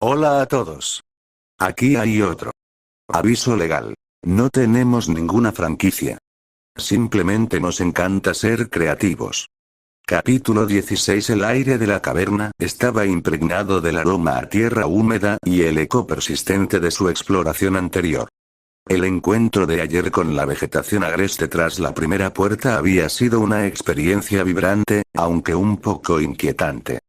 Hola a todos. Aquí hay otro aviso legal. No tenemos ninguna franquicia. Simplemente nos encanta ser creativos. Capítulo 16. El aire de la caverna estaba impregnado del aroma a tierra húmeda y el eco persistente de su exploración anterior. El encuentro de ayer con la vegetación agreste tras la primera puerta había sido una experiencia vibrante, aunque un poco inquietante.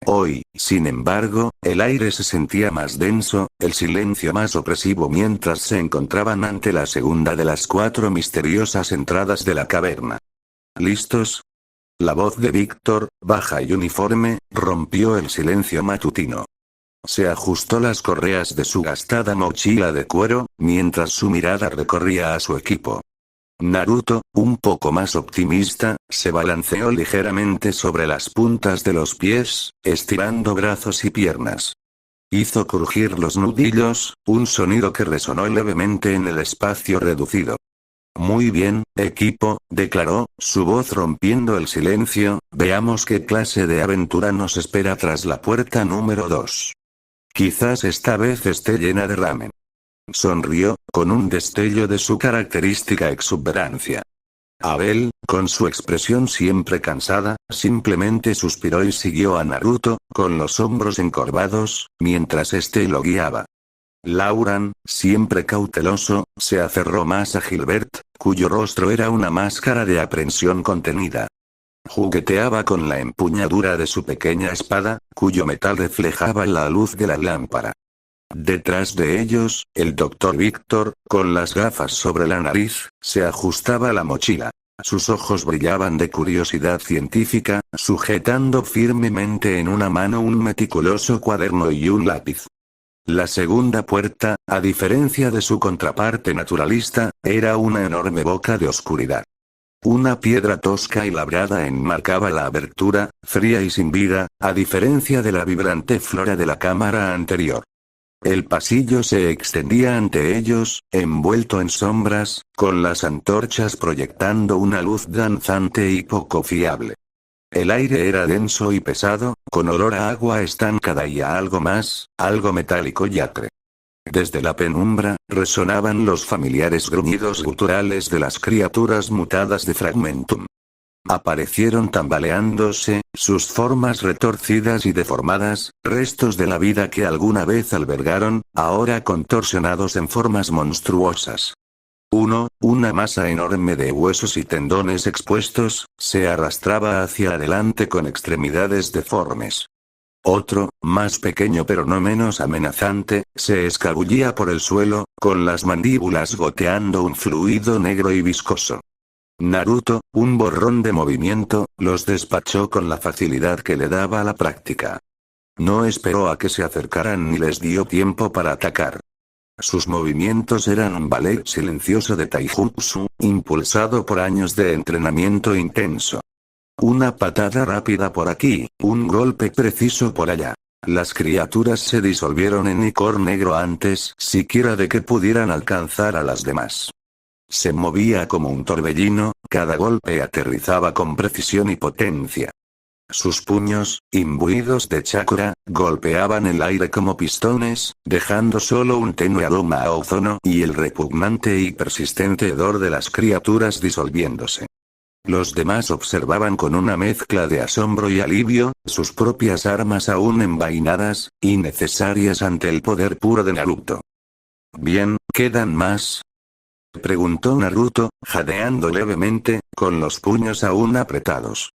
Hoy, sin embargo, el aire se sentía más denso, el silencio más opresivo mientras se encontraban ante la segunda de las 4 misteriosas entradas de la caverna. ¿Listos? La voz de Víctor, baja y uniforme, rompió el silencio matutino. Se ajustó las correas de su gastada mochila de cuero, mientras su mirada recorría a su equipo. Naruto, un poco más optimista, se balanceó ligeramente sobre las puntas de los pies, estirando brazos y piernas. Hizo crujir los nudillos, un sonido que resonó levemente en el espacio reducido. Muy bien, equipo, declaró, su voz rompiendo el silencio, veamos qué clase de aventura nos espera tras la puerta número 2. Quizás esta vez esté llena de ramen. Sonrió, con un destello de su característica exuberancia. Abel, con su expresión siempre cansada, simplemente suspiró y siguió a Naruto, con los hombros encorvados, mientras éste lo guiaba. Lauran, siempre cauteloso, se aferró más a Gilbert, cuyo rostro era una máscara de aprensión contenida. Jugueteaba con la empuñadura de su pequeña espada, cuyo metal reflejaba la luz de la lámpara. Detrás de ellos, el Dr. Víctor, con las gafas sobre la nariz, se ajustaba la mochila. Sus ojos brillaban de curiosidad científica, sujetando firmemente en una mano un meticuloso cuaderno y un lápiz. La segunda puerta, a diferencia de su contraparte naturalista, era una enorme boca de oscuridad. Una piedra tosca y labrada enmarcaba la abertura, fría y sin vida, a diferencia de la vibrante flora de la cámara anterior. El pasillo se extendía ante ellos, envuelto en sombras, con las antorchas proyectando una luz danzante y poco fiable. El aire era denso y pesado, con olor a agua estancada y a algo más, algo metálico y acre. Desde la penumbra, resonaban los familiares gruñidos guturales de las criaturas mutadas de Fragmentum. Aparecieron tambaleándose, sus formas retorcidas y deformadas, restos de la vida que alguna vez albergaron, ahora contorsionados en formas monstruosas. Una masa enorme de huesos y tendones expuestos, se arrastraba hacia adelante con extremidades deformes. Otro, más pequeño pero no menos amenazante, se escabullía por el suelo, con las mandíbulas goteando un fluido negro y viscoso. Naruto, un borrón de movimiento, los despachó con la facilidad que le daba la práctica. No esperó a que se acercaran ni les dio tiempo para atacar. Sus movimientos eran un ballet silencioso de taijutsu, impulsado por años de entrenamiento intenso. Una patada rápida por aquí, un golpe preciso por allá. Las criaturas se disolvieron en licor negro antes siquiera de que pudieran alcanzar a las demás. Se movía como un torbellino, cada golpe aterrizaba con precisión y potencia. Sus puños, imbuidos de chakra, golpeaban el aire como pistones, dejando solo un tenue aroma a ozono y el repugnante y persistente hedor de las criaturas disolviéndose. Los demás observaban con una mezcla de asombro y alivio, sus propias armas aún envainadas, innecesarias ante el poder puro de Naruto. Bien, ¿quedan más?, preguntó Naruto, jadeando levemente, con los puños aún apretados.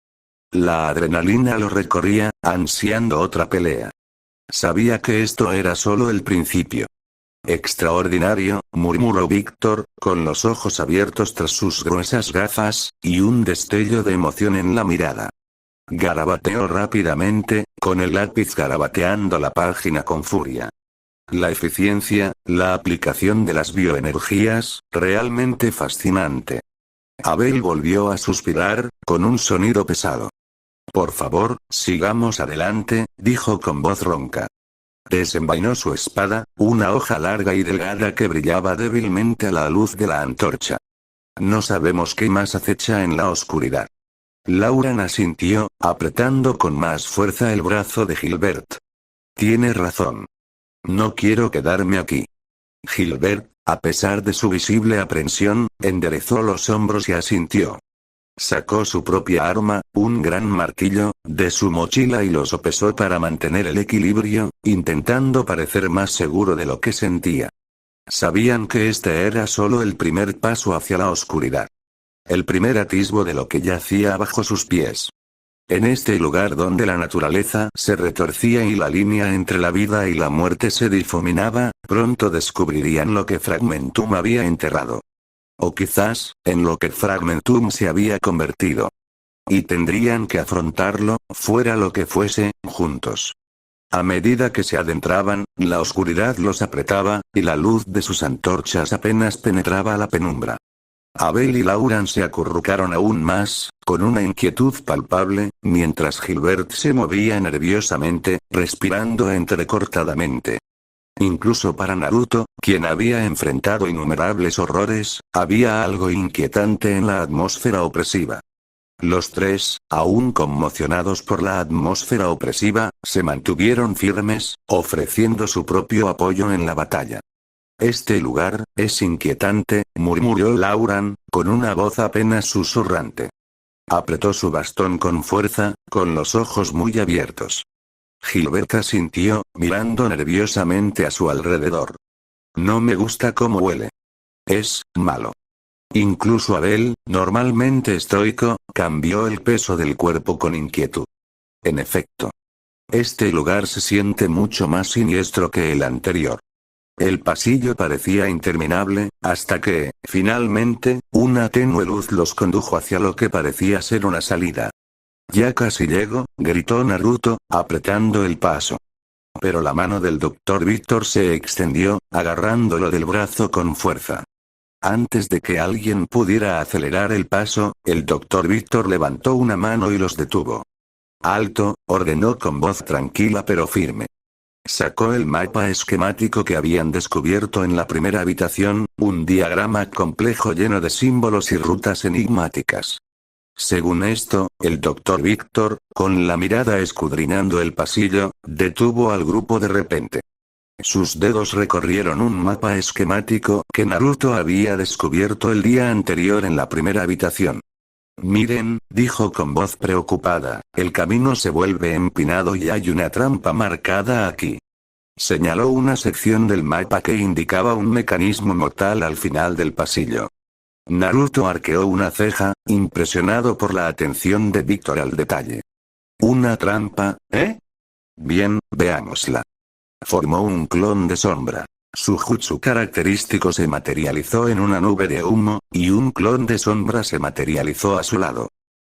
La adrenalina lo recorría, ansiando otra pelea. Sabía que esto era solo el principio. Extraordinario, murmuró Víctor, con los ojos abiertos tras sus gruesas gafas, y un destello de emoción en la mirada. Garabateó rápidamente, con el lápiz garabateando la página con furia. La eficiencia, la aplicación de las bioenergías, realmente fascinante. Abel volvió a suspirar, con un sonido pesado. Por favor, sigamos adelante, dijo con voz ronca. Desenvainó su espada, una hoja larga y delgada que brillaba débilmente a la luz de la antorcha. No sabemos qué más acecha en la oscuridad. Lauran asintió, apretando con más fuerza el brazo de Gilbert. Tiene razón. No quiero quedarme aquí. Gilbert, a pesar de su visible aprensión, enderezó los hombros y asintió. Sacó su propia arma, un gran martillo, de su mochila y lo sopesó para mantener el equilibrio, intentando parecer más seguro de lo que sentía. Sabían que este era solo el primer paso hacia la oscuridad. El primer atisbo de lo que yacía bajo sus pies. En este lugar donde la naturaleza se retorcía y la línea entre la vida y la muerte se difuminaba, pronto descubrirían lo que Fragmentum había enterrado. O quizás, en lo que Fragmentum se había convertido. Y tendrían que afrontarlo, fuera lo que fuese, juntos. A medida que se adentraban, la oscuridad los apretaba, y la luz de sus antorchas apenas penetraba la penumbra. Abel y Lauren se acurrucaron aún más, con una inquietud palpable, mientras Gilbert se movía nerviosamente, respirando entrecortadamente. Incluso para Naruto, quien había enfrentado innumerables horrores, había algo inquietante en la atmósfera opresiva. Los tres, aún conmocionados por la atmósfera opresiva, se mantuvieron firmes, ofreciendo su propio apoyo en la batalla. Este lugar, es inquietante, murmuró Lauren, con una voz apenas susurrante. Apretó su bastón con fuerza, con los ojos muy abiertos. Gilbert asintió, mirando nerviosamente a su alrededor. No me gusta cómo huele. Es malo. Incluso Abel, normalmente estoico, cambió el peso del cuerpo con inquietud. En efecto. Este lugar se siente mucho más siniestro que el anterior. El pasillo parecía interminable, hasta que, finalmente, una tenue luz los condujo hacia lo que parecía ser una salida. Ya casi llego, gritó Naruto, apretando el paso. Pero la mano del Dr. Víctor se extendió, agarrándolo del brazo con fuerza. Antes de que alguien pudiera acelerar el paso, el Dr. Víctor levantó una mano y los detuvo. Alto, ordenó con voz tranquila pero firme. Sacó el mapa esquemático que habían descubierto en la primera habitación, un diagrama complejo lleno de símbolos y rutas enigmáticas. Según esto, el Dr. Víctor, con la mirada escudriñando el pasillo, detuvo al grupo de repente. Sus dedos recorrieron un mapa esquemático que Naruto había descubierto el día anterior en la primera habitación. Miren, dijo con voz preocupada, el camino se vuelve empinado y hay una trampa marcada aquí. Señaló una sección del mapa que indicaba un mecanismo mortal al final del pasillo. Naruto arqueó una ceja, impresionado por la atención de Víctor al detalle. ¿Una trampa, eh? Bien, veámosla. Formó un clon de sombra. Su jutsu característico se materializó en una nube de humo, y un clon de sombra se materializó a su lado.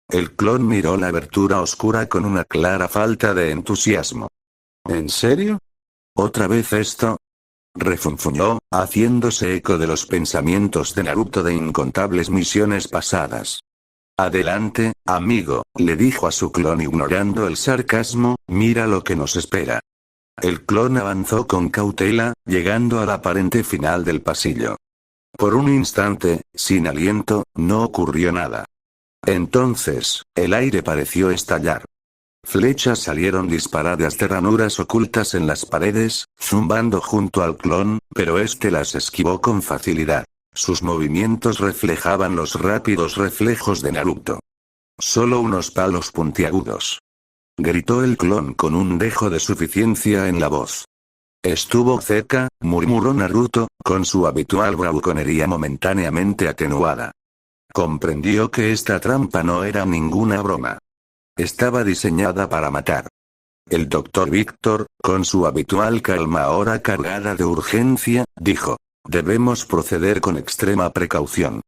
El clon miró la abertura oscura con una clara falta de entusiasmo. ¿En serio? ¿Otra vez esto? Refunfuñó, haciéndose eco de los pensamientos de Naruto de incontables misiones pasadas. Adelante, amigo, le dijo a su clon ignorando el sarcasmo, mira lo que nos espera. El clon avanzó con cautela, llegando al aparente final del pasillo. Por un instante, sin aliento, no ocurrió nada. Entonces, el aire pareció estallar. Flechas salieron disparadas de ranuras ocultas en las paredes, zumbando junto al clon, pero este las esquivó con facilidad. Sus movimientos reflejaban los rápidos reflejos de Naruto. Solo unos palos puntiagudos. Gritó el clon con un dejo de suficiencia en la voz. Estuvo cerca, murmuró Naruto, con su habitual bravuconería momentáneamente atenuada. Comprendió que esta trampa no era ninguna broma. Estaba diseñada para matar. El Dr. Víctor, con su habitual calma ahora cargada de urgencia, dijo. Debemos proceder con extrema precaución.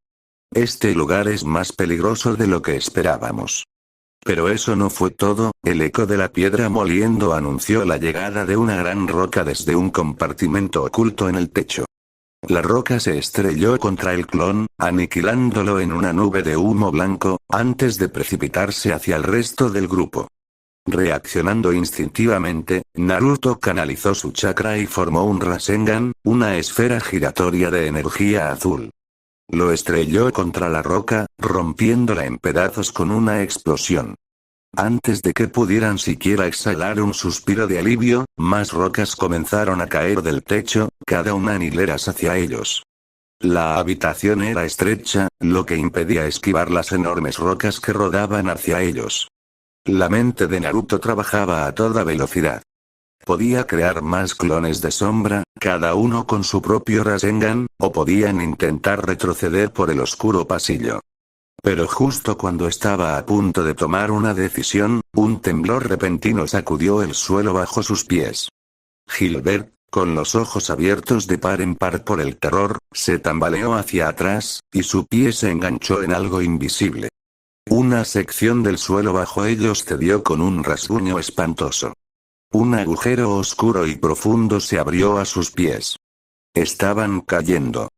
Este lugar es más peligroso de lo que esperábamos. Pero eso no fue todo, el eco de la piedra moliendo anunció la llegada de una gran roca desde un compartimento oculto en el techo. La roca se estrelló contra el clon, aniquilándolo en una nube de humo blanco, antes de precipitarse hacia el resto del grupo. Reaccionando instintivamente, Naruto canalizó su chakra y formó un Rasengan, una esfera giratoria de energía azul. Lo estrelló contra la roca, rompiéndola en pedazos con una explosión. Antes de que pudieran siquiera exhalar un suspiro de alivio, más rocas comenzaron a caer del techo, cada una en hileras hacia ellos. La habitación era estrecha, lo que impedía esquivar las enormes rocas que rodaban hacia ellos. La mente de Naruto trabajaba a toda velocidad. Podía crear más clones de sombra, cada uno con su propio Rasengan, o podían intentar retroceder por el oscuro pasillo. Pero justo cuando estaba a punto de tomar una decisión, un temblor repentino sacudió el suelo bajo sus pies. Gilbert, con los ojos abiertos de par en par por el terror, se tambaleó hacia atrás, y su pie se enganchó en algo invisible. Una sección del suelo bajo ellos cedió con un rasguño espantoso. Un agujero oscuro y profundo se abrió a sus pies. Estaban cayendo.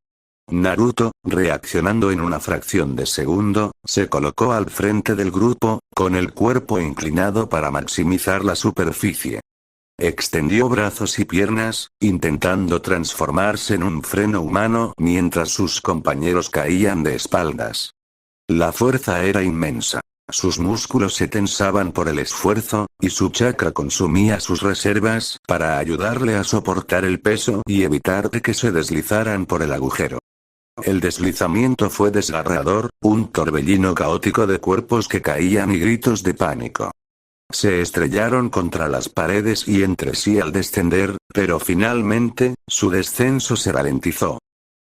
Naruto, reaccionando en una fracción de segundo, se colocó al frente del grupo, con el cuerpo inclinado para maximizar la superficie. Extendió brazos y piernas, intentando transformarse en un freno humano mientras sus compañeros caían de espaldas. La fuerza era inmensa. Sus músculos se tensaban por el esfuerzo, y su chakra consumía sus reservas para ayudarle a soportar el peso y evitar que se deslizaran por el agujero. El deslizamiento fue desgarrador, un torbellino caótico de cuerpos que caían y gritos de pánico. Se estrellaron contra las paredes y entre sí al descender, pero finalmente, su descenso se ralentizó.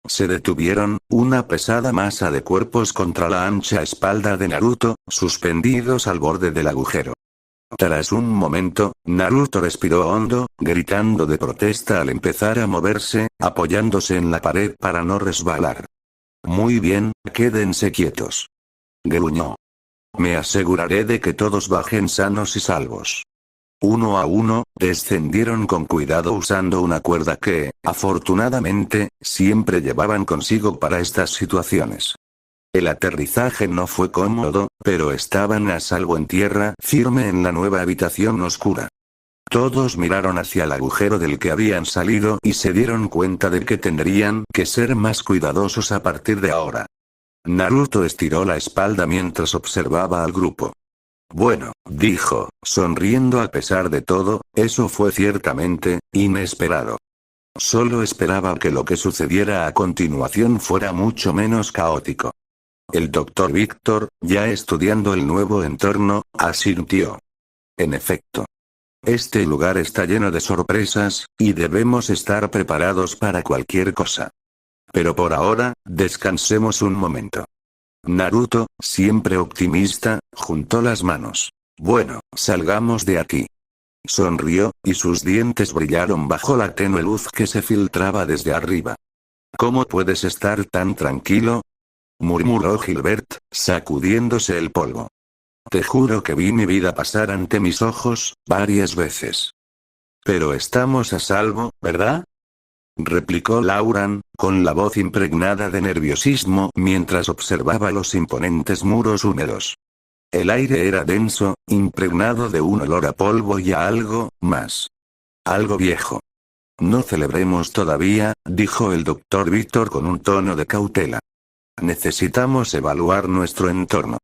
Se detuvieron, una pesada masa de cuerpos contra la ancha espalda de Naruto, suspendidos al borde del agujero. Tras un momento, Naruto respiró hondo, gritando de protesta al empezar a moverse, apoyándose en la pared para no resbalar. Muy bien, quédense quietos. Gruñó. Me aseguraré de que todos bajen sanos y salvos. Uno a uno, descendieron con cuidado usando una cuerda que, afortunadamente, siempre llevaban consigo para estas situaciones. El aterrizaje no fue cómodo, pero estaban a salvo en tierra firme en la nueva habitación oscura. Todos miraron hacia el agujero del que habían salido y se dieron cuenta de que tendrían que ser más cuidadosos a partir de ahora. Naruto estiró la espalda mientras observaba al grupo. Bueno, dijo, sonriendo a pesar de todo, eso fue ciertamente inesperado. Solo esperaba que lo que sucediera a continuación fuera mucho menos caótico. El Dr. Víctor, ya estudiando el nuevo entorno, asintió. En efecto. Este lugar está lleno de sorpresas, y debemos estar preparados para cualquier cosa. Pero por ahora, descansemos un momento. Naruto, siempre optimista, juntó las manos. Bueno, salgamos de aquí. Sonrió, y sus dientes brillaron bajo la tenue luz que se filtraba desde arriba. ¿Cómo puedes estar tan tranquilo?, murmuró Gilbert, sacudiéndose el polvo. Te juro que vi mi vida pasar ante mis ojos, varias veces. Pero estamos a salvo, ¿verdad?, replicó Lauran, con la voz impregnada de nerviosismo mientras observaba los imponentes muros húmedos. El aire era denso, impregnado de un olor a polvo y a algo más. Algo viejo. No celebremos todavía, dijo el Dr. Víctor con un tono de cautela. Necesitamos evaluar nuestro entorno.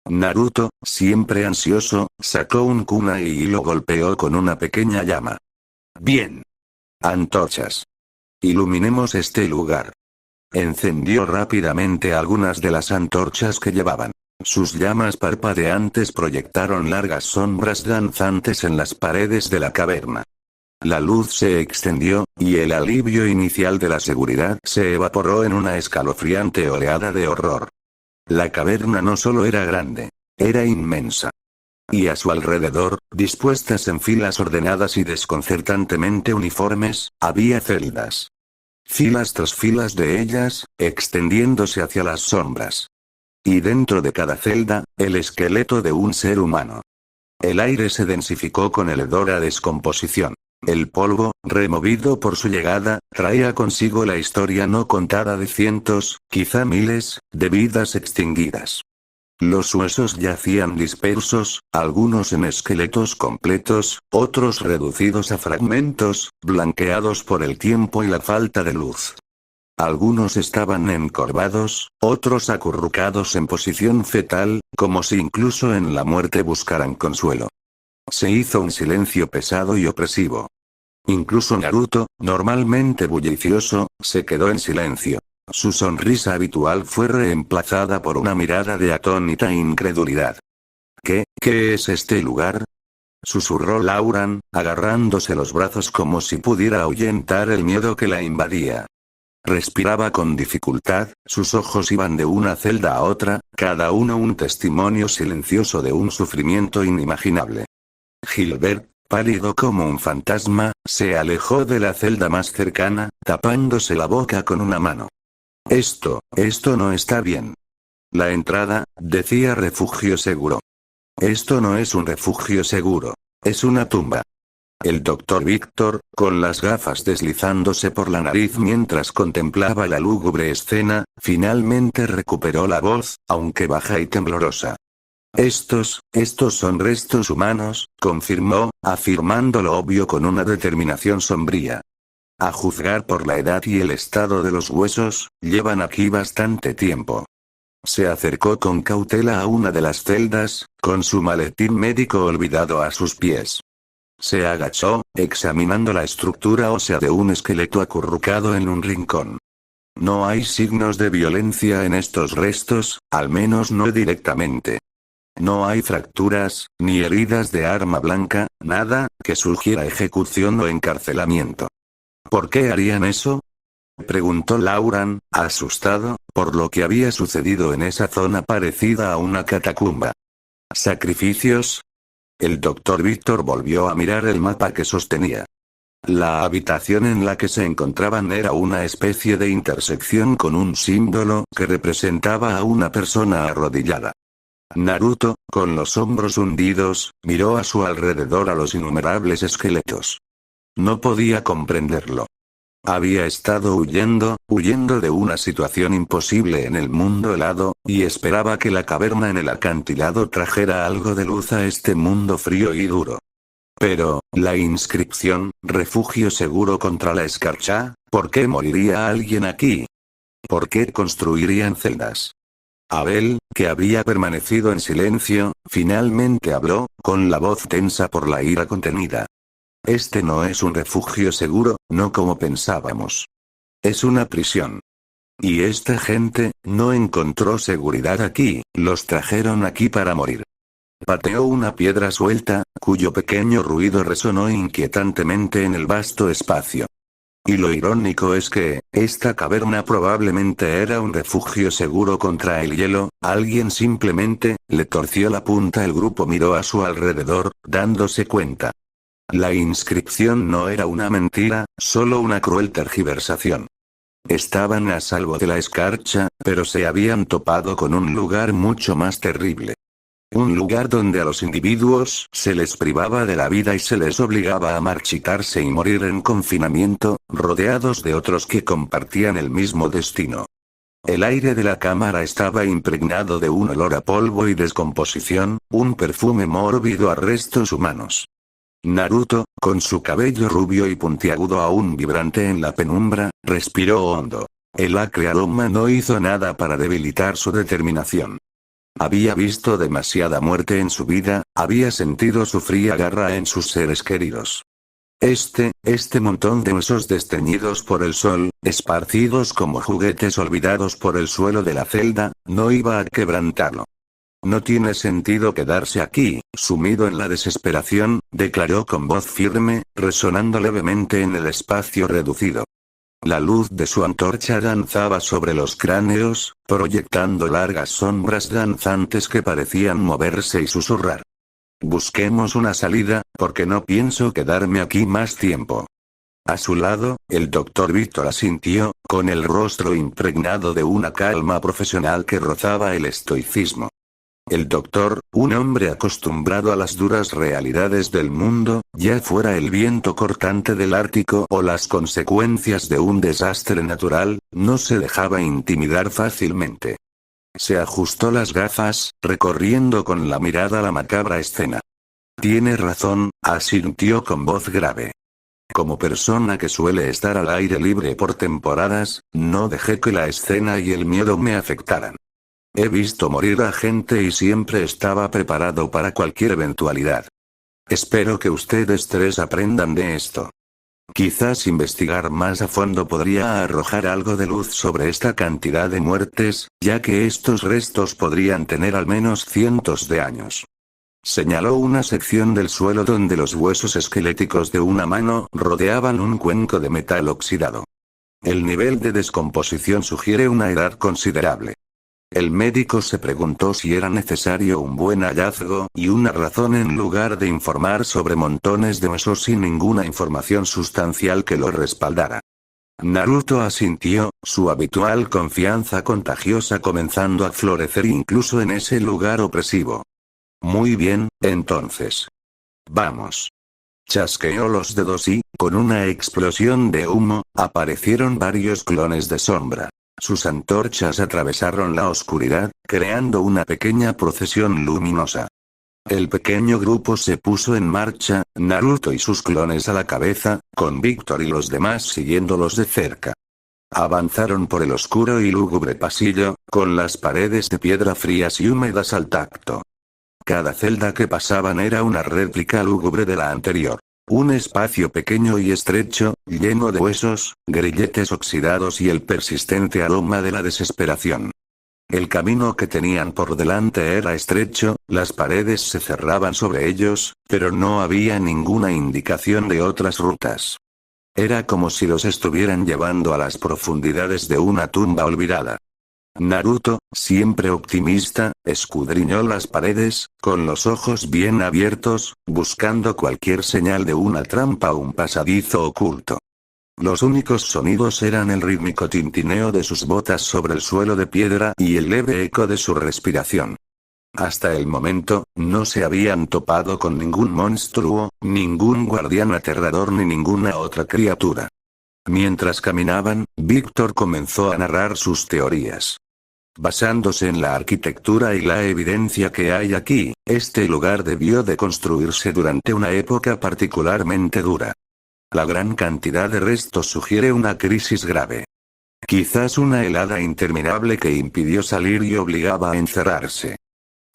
Naruto, siempre ansioso, sacó un kunai y lo golpeó con una pequeña llama. Bien. Antorchas. Iluminemos este lugar. Encendió rápidamente algunas de las antorchas que llevaban. Sus llamas parpadeantes proyectaron largas sombras danzantes en las paredes de la caverna. La luz se extendió, y el alivio inicial de la seguridad se evaporó en una escalofriante oleada de horror. La caverna no solo era grande, era inmensa. Y a su alrededor, dispuestas en filas ordenadas y desconcertantemente uniformes, había celdas. Filas tras filas de ellas, extendiéndose hacia las sombras. Y dentro de cada celda, el esqueleto de un ser humano. El aire se densificó con el hedor a descomposición. El polvo, removido por su llegada, traía consigo la historia no contada de cientos, quizá miles, de vidas extinguidas. Los huesos yacían dispersos, algunos en esqueletos completos, otros reducidos a fragmentos, blanqueados por el tiempo y la falta de luz. Algunos estaban encorvados, otros acurrucados en posición fetal, como si incluso en la muerte buscaran consuelo. Se hizo un silencio pesado y opresivo. Incluso Naruto, normalmente bullicioso, se quedó en silencio. Su sonrisa habitual fue reemplazada por una mirada de atónita incredulidad. ¿Qué es este lugar? Susurró Lauran, agarrándose los brazos como si pudiera ahuyentar el miedo que la invadía. Respiraba con dificultad, sus ojos iban de una celda a otra, cada uno un testimonio silencioso de un sufrimiento inimaginable. Gilbert, pálido como un fantasma, se alejó de la celda más cercana, tapándose la boca con una mano. Esto no está bien. La entrada, decía refugio seguro. Esto no es un refugio seguro. Es una tumba. El doctor Víctor, con las gafas deslizándose por la nariz mientras contemplaba la lúgubre escena, finalmente recuperó la voz, aunque baja y temblorosa. Estos son restos humanos, confirmó, afirmando lo obvio con una determinación sombría. A juzgar por la edad y el estado de los huesos, llevan aquí bastante tiempo. Se acercó con cautela a una de las celdas, con su maletín médico olvidado a sus pies. Se agachó, examinando la estructura ósea de un esqueleto acurrucado en un rincón. No hay signos de violencia en estos restos, al menos no directamente. No hay fracturas, ni heridas de arma blanca, nada que sugiera ejecución o encarcelamiento. ¿Por qué harían eso? Preguntó Lauran, asustado, por lo que había sucedido en esa zona parecida a una catacumba. ¿Sacrificios? El doctor Víctor volvió a mirar el mapa que sostenía. La habitación en la que se encontraban era una especie de intersección con un símbolo que representaba a una persona arrodillada. Naruto, con los hombros hundidos, miró a su alrededor a los innumerables esqueletos. No podía comprenderlo. Había estado huyendo de una situación imposible en el mundo helado, y esperaba que la caverna en el acantilado trajera algo de luz a este mundo frío y duro. Pero, la inscripción, refugio seguro contra la escarcha, ¿por qué moriría alguien aquí? ¿Por qué construirían celdas? Abel, que había permanecido en silencio, finalmente habló, con la voz tensa por la ira contenida. Este no es un refugio seguro, no como pensábamos. Es una prisión. Y esta gente, no encontró seguridad aquí, los trajeron aquí para morir. Pateó una piedra suelta, cuyo pequeño ruido resonó inquietantemente en el vasto espacio. Y lo irónico es que, esta caverna probablemente era un refugio seguro contra el hielo, alguien simplemente, le torció la punta. El grupo miró a su alrededor, dándose cuenta. La inscripción no era una mentira, solo una cruel tergiversación. Estaban a salvo de la escarcha, pero se habían topado con un lugar mucho más terrible. Un lugar donde a los individuos se les privaba de la vida y se les obligaba a marchitarse y morir en confinamiento, rodeados de otros que compartían el mismo destino. El aire de la cámara estaba impregnado de un olor a polvo y descomposición, un perfume mórbido a restos humanos. Naruto, con su cabello rubio y puntiagudo aún vibrante en la penumbra, respiró hondo. El acre aroma no hizo nada para debilitar su determinación. Había visto demasiada muerte en su vida, había sentido su fría garra en sus seres queridos. Este montón de huesos desteñidos por el sol, esparcidos como juguetes olvidados por el suelo de la celda, no iba a quebrantarlo. No tiene sentido quedarse aquí, sumido en la desesperación, declaró con voz firme, resonando levemente en el espacio reducido. La luz de su antorcha danzaba sobre los cráneos, proyectando largas sombras danzantes que parecían moverse y susurrar. Busquemos una salida, porque no pienso quedarme aquí más tiempo. A su lado, el doctor Víctor asintió, con el rostro impregnado de una calma profesional que rozaba el estoicismo. El doctor, un hombre acostumbrado a las duras realidades del mundo, ya fuera el viento cortante del Ártico o las consecuencias de un desastre natural, no se dejaba intimidar fácilmente. Se ajustó las gafas, recorriendo con la mirada la macabra escena. Tiene razón, asintió con voz grave. Como persona que suele estar al aire libre por temporadas, no dejé que la escena y el miedo me afectaran. He visto morir a gente y siempre estaba preparado para cualquier eventualidad. Espero que ustedes tres aprendan de esto. Quizás investigar más a fondo podría arrojar algo de luz sobre esta cantidad de muertes, ya que estos restos podrían tener al menos cientos de años. Señaló una sección del suelo donde los huesos esqueléticos de una mano rodeaban un cuenco de metal oxidado. El nivel de descomposición sugiere una edad considerable. El médico se preguntó si era necesario un buen hallazgo y una razón en lugar de informar sobre montones de huesos sin ninguna información sustancial que lo respaldara. Naruto asintió, su habitual confianza contagiosa comenzando a florecer incluso en ese lugar opresivo. Muy bien, entonces. Vamos. Chasqueó los dedos y, con una explosión de humo, aparecieron varios clones de sombra. Sus antorchas atravesaron la oscuridad, creando una pequeña procesión luminosa. El pequeño grupo se puso en marcha, Naruto y sus clones a la cabeza, con Víctor y los demás siguiéndolos de cerca. Avanzaron por el oscuro y lúgubre pasillo, con las paredes de piedra frías y húmedas al tacto. Cada celda que pasaban era una réplica lúgubre de la anterior. Un espacio pequeño y estrecho, lleno de huesos, grilletes oxidados y el persistente aroma de la desesperación. El camino que tenían por delante era estrecho, las paredes se cerraban sobre ellos, pero no había ninguna indicación de otras rutas. Era como si los estuvieran llevando a las profundidades de una tumba olvidada. Naruto, siempre optimista, escudriñó las paredes, con los ojos bien abiertos, buscando cualquier señal de una trampa o un pasadizo oculto. Los únicos sonidos eran el rítmico tintineo de sus botas sobre el suelo de piedra y el leve eco de su respiración. Hasta el momento, no se habían topado con ningún monstruo, ningún guardián aterrador ni ninguna otra criatura. Mientras caminaban, Víctor comenzó a narrar sus teorías. Basándose en la arquitectura y la evidencia que hay aquí, este lugar debió de construirse durante una época particularmente dura. La gran cantidad de restos sugiere una crisis grave. Quizás una helada interminable que impidió salir y obligaba a encerrarse.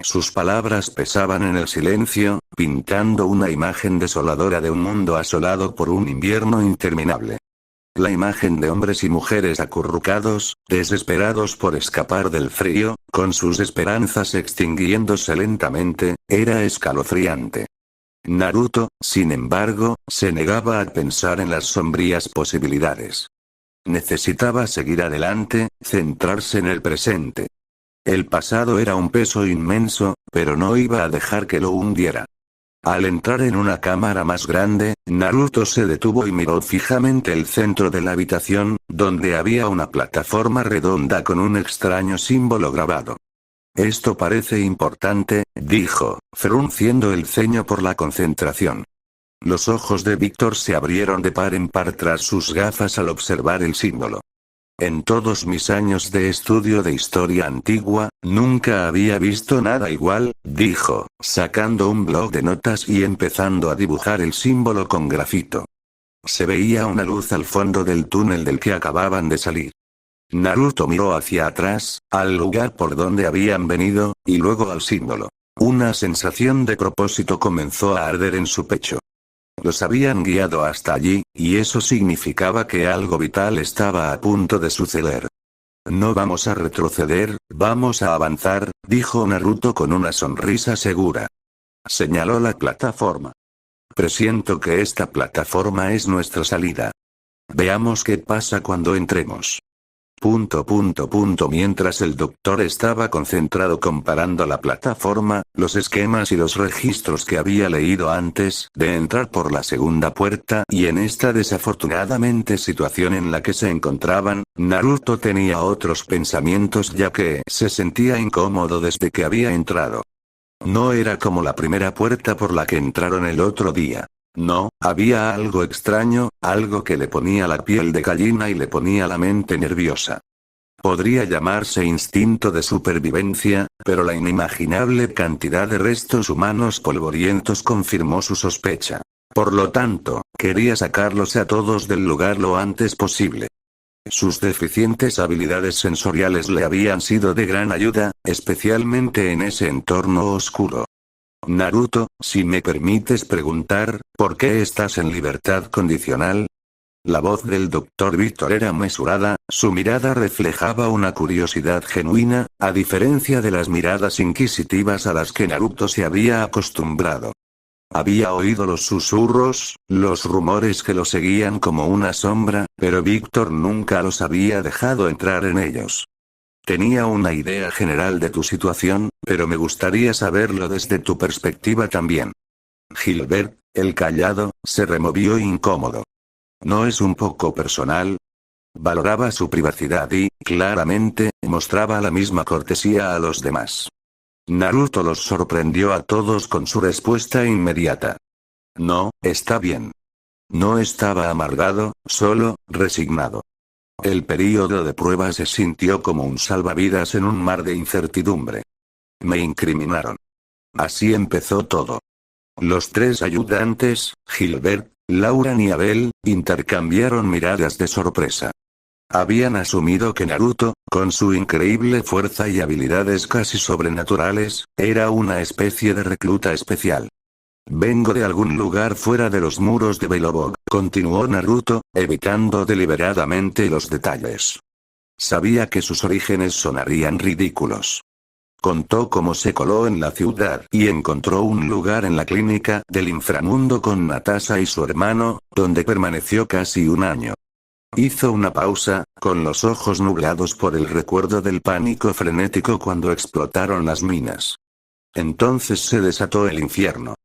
Sus palabras pesaban en el silencio, pintando una imagen desoladora de un mundo asolado por un invierno interminable. La imagen de hombres y mujeres acurrucados, desesperados por escapar del frío, con sus esperanzas extinguiéndose lentamente, era escalofriante. Naruto, sin embargo, se negaba a pensar en las sombrías posibilidades. Necesitaba seguir adelante, centrarse en el presente. El pasado era un peso inmenso, pero no iba a dejar que lo hundiera. Al entrar en una cámara más grande, Naruto se detuvo y miró fijamente el centro de la habitación, donde había una plataforma redonda con un extraño símbolo grabado. Esto parece importante, dijo, frunciendo el ceño por la concentración. Los ojos de Víctor se abrieron de par en par tras sus gafas al observar el símbolo. En todos mis años de estudio de historia antigua, nunca había visto nada igual, dijo, sacando un bloc de notas y empezando a dibujar el símbolo con grafito. Se veía una luz al fondo del túnel del que acababan de salir. Naruto miró hacia atrás, al lugar por donde habían venido, y luego al símbolo. Una sensación de propósito comenzó a arder en su pecho. Los habían guiado hasta allí, y eso significaba que algo vital estaba a punto de suceder. No vamos a retroceder, vamos a avanzar, dijo Naruto con una sonrisa segura. Señaló la plataforma. Presiento que esta plataforma es nuestra salida. Veamos qué pasa cuando entremos. Mientras el doctor estaba concentrado comparando la plataforma, los esquemas y los registros que había leído antes de entrar por la segunda puerta y en esta desafortunadamente situación en la que se encontraban, Naruto tenía otros pensamientos ya que se sentía incómodo desde que había entrado. No era como la primera puerta por la que entraron el otro día. No, había algo extraño, algo que le ponía la piel de gallina y le ponía la mente nerviosa. Podría llamarse instinto de supervivencia, pero la inimaginable cantidad de restos humanos polvorientos confirmó su sospecha. Por lo tanto, quería sacarlos a todos del lugar lo antes posible. Sus deficientes habilidades sensoriales le habían sido de gran ayuda, especialmente en ese entorno oscuro. Naruto, si me permites preguntar, ¿por qué estás en libertad condicional? La voz del Dr. Víctor era mesurada, su mirada reflejaba una curiosidad genuina, a diferencia de las miradas inquisitivas a las que Naruto se había acostumbrado. Había oído los susurros, los rumores que lo seguían como una sombra, pero Víctor nunca los había dejado entrar en ellos. Tenía una idea general de tu situación, pero me gustaría saberlo desde tu perspectiva también. Gilbert, el callado, se removió incómodo. ¿No es un poco personal? Valoraba su privacidad y, claramente, mostraba la misma cortesía a los demás. Naruto los sorprendió a todos con su respuesta inmediata. No, está bien. No estaba amargado, solo, resignado. El período de prueba se sintió como un salvavidas en un mar de incertidumbre. Me incriminaron. Así empezó todo. Los tres ayudantes, Gilbert, Lauran y Abel, intercambiaron miradas de sorpresa. Habían asumido que Naruto, con su increíble fuerza y habilidades casi sobrenaturales, era una especie de recluta especial. Vengo de algún lugar fuera de los muros de Belobog, continuó Naruto, evitando deliberadamente los detalles. Sabía que sus orígenes sonarían ridículos. Contó cómo se coló en la ciudad y encontró un lugar en la clínica del inframundo con Natasha y su hermano, donde permaneció casi un año. Hizo una pausa, con los ojos nublados por el recuerdo del pánico frenético cuando explotaron las minas. Entonces se desató el infierno.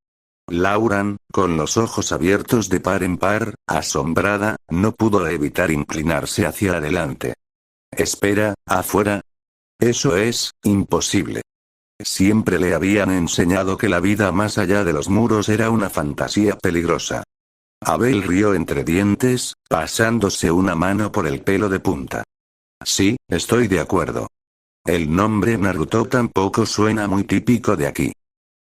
Lauran, con los ojos abiertos de par en par, asombrada, no pudo evitar inclinarse hacia adelante. Espera, ¿afuera? Eso es, imposible. Siempre le habían enseñado que la vida más allá de los muros era una fantasía peligrosa. Abel rió entre dientes, pasándose una mano por el pelo de punta. Sí, estoy de acuerdo. El nombre Naruto tampoco suena muy típico de aquí.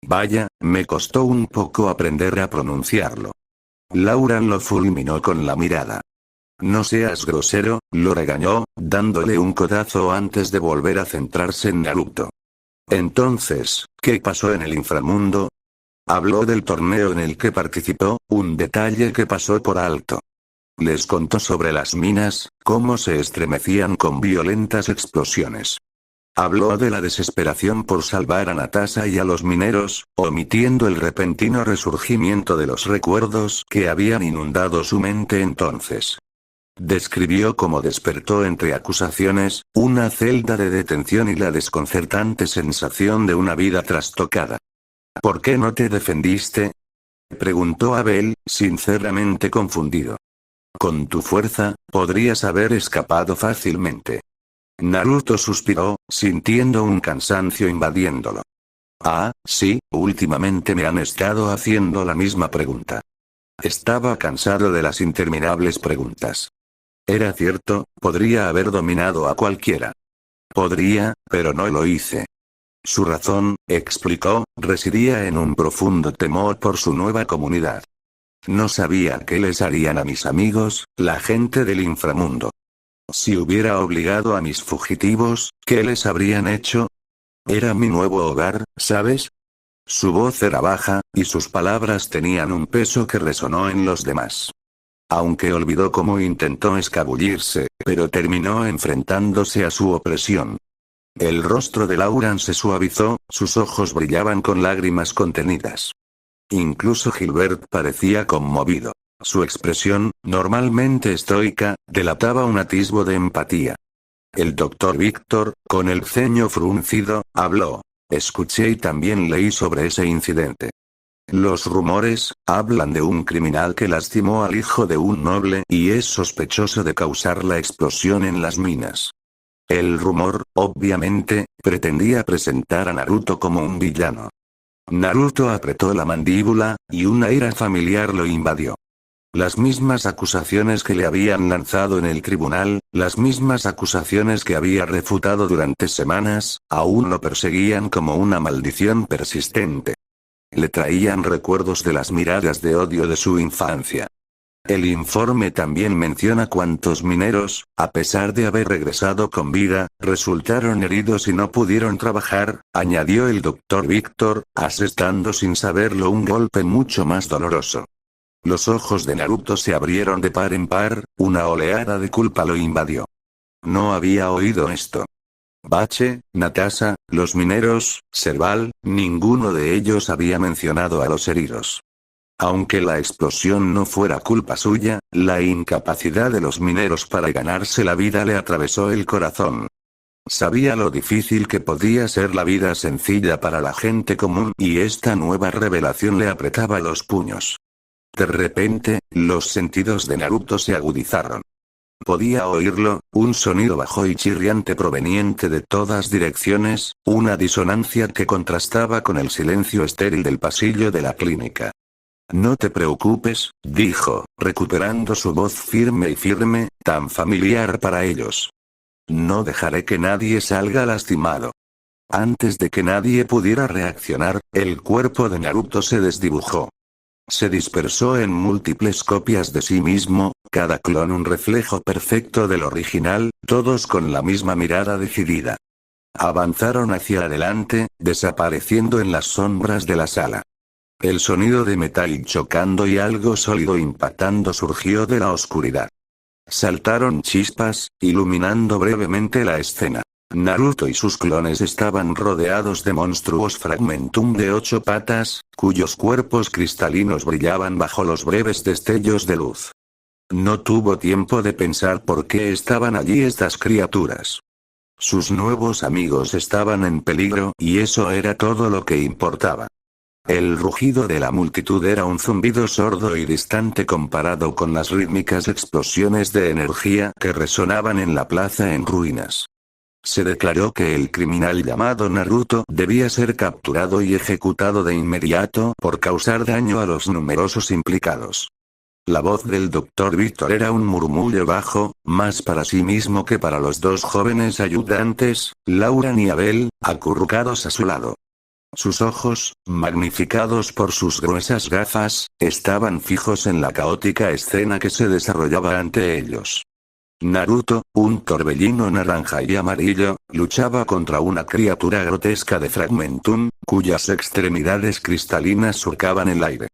Vaya, me costó un poco aprender a pronunciarlo. Lauran lo fulminó con la mirada. No seas grosero, lo regañó, dándole un codazo antes de volver a centrarse en Naruto. Entonces, ¿qué pasó en el inframundo? Habló del torneo en el que participó, un detalle que pasó por alto. Les contó sobre las minas, cómo se estremecían con violentas explosiones. Habló de la desesperación por salvar a Natasha y a los mineros, omitiendo el repentino resurgimiento de los recuerdos que habían inundado su mente entonces. Describió cómo despertó entre acusaciones, una celda de detención y la desconcertante sensación de una vida trastocada. ¿Por qué no te defendiste? Preguntó Abel, sinceramente confundido. Con tu fuerza, podrías haber escapado fácilmente. Naruto suspiró, sintiendo un cansancio invadiéndolo. Ah, sí, últimamente me han estado haciendo la misma pregunta. Estaba cansado de las interminables preguntas. Era cierto, podría haber dominado a cualquiera. Podría, pero no lo hice. Su razón, explicó, residía en un profundo temor por su nueva comunidad. No sabía qué les harían a mis amigos, la gente del inframundo. Si hubiera obligado a mis fugitivos, ¿qué les habrían hecho? Era mi nuevo hogar, ¿sabes? Su voz era baja, y sus palabras tenían un peso que resonó en los demás. Aunque olvidó cómo intentó escabullirse, pero terminó enfrentándose a su opresión. El rostro de Lauran se suavizó, sus ojos brillaban con lágrimas contenidas. Incluso Gilbert parecía conmovido. Su expresión, normalmente estoica, delataba un atisbo de empatía. El Dr. Víctor, con el ceño fruncido, habló. Escuché y también leí sobre ese incidente. Los rumores, hablan de un criminal que lastimó al hijo de un noble y es sospechoso de causar la explosión en las minas. El rumor, obviamente, pretendía presentar a Naruto como un villano. Naruto apretó la mandíbula, y una ira familiar lo invadió. Las mismas acusaciones que le habían lanzado en el tribunal, las mismas acusaciones que había refutado durante semanas, aún lo perseguían como una maldición persistente. le traían recuerdos de las miradas de odio de su infancia. El informe también menciona cuántos mineros, a pesar de haber regresado con vida, resultaron heridos y no pudieron trabajar, añadió el Dr. Víctor, asestando sin saberlo un golpe mucho más doloroso. Los ojos de Naruto se abrieron de par en par, una oleada de culpa lo invadió. No había oído esto. Bache, Natasha, los mineros, Serval, ninguno de ellos había mencionado a los heridos. Aunque la explosión no fuera culpa suya, la incapacidad de los mineros para ganarse la vida le atravesó el corazón. Sabía lo difícil que podía ser la vida sencilla para la gente común y esta nueva revelación le apretaba los puños. De repente, los sentidos de Naruto se agudizaron. Podía oírlo, un sonido bajo y chirriante proveniente de todas direcciones, una disonancia que contrastaba con el silencio estéril del pasillo de la clínica. No te preocupes, dijo, recuperando su voz firme y firme, tan familiar para ellos. No dejaré que nadie salga lastimado. Antes de que nadie pudiera reaccionar, el cuerpo de Naruto se desdibujó. Se dispersó en múltiples copias de sí mismo, cada clon un reflejo perfecto del original, todos con la misma mirada decidida. Avanzaron hacia adelante, desapareciendo en las sombras de la sala. El sonido de metal chocando y algo sólido impactando surgió de la oscuridad. Saltaron chispas, iluminando brevemente la escena. Naruto y sus clones estaban rodeados de monstruos fragmentum de 8 patas, cuyos cuerpos cristalinos brillaban bajo los breves destellos de luz. No tuvo tiempo de pensar por qué estaban allí estas criaturas. Sus nuevos amigos estaban en peligro y eso era todo lo que importaba. El rugido de la multitud era un zumbido sordo y distante comparado con las rítmicas explosiones de energía que resonaban en la plaza en ruinas. Se declaró que el criminal llamado Naruto debía ser capturado y ejecutado de inmediato por causar daño a los numerosos implicados. La voz del Dr. Víctor era un murmullo bajo, más para sí mismo que para los dos jóvenes ayudantes, Lauren y Abel, acurrucados a su lado. Sus ojos, magnificados por sus gruesas gafas, estaban fijos en la caótica escena que se desarrollaba ante ellos. Naruto, un torbellino naranja y amarillo, luchaba contra una criatura grotesca de fragmentum, cuyas extremidades cristalinas surcaban el aire.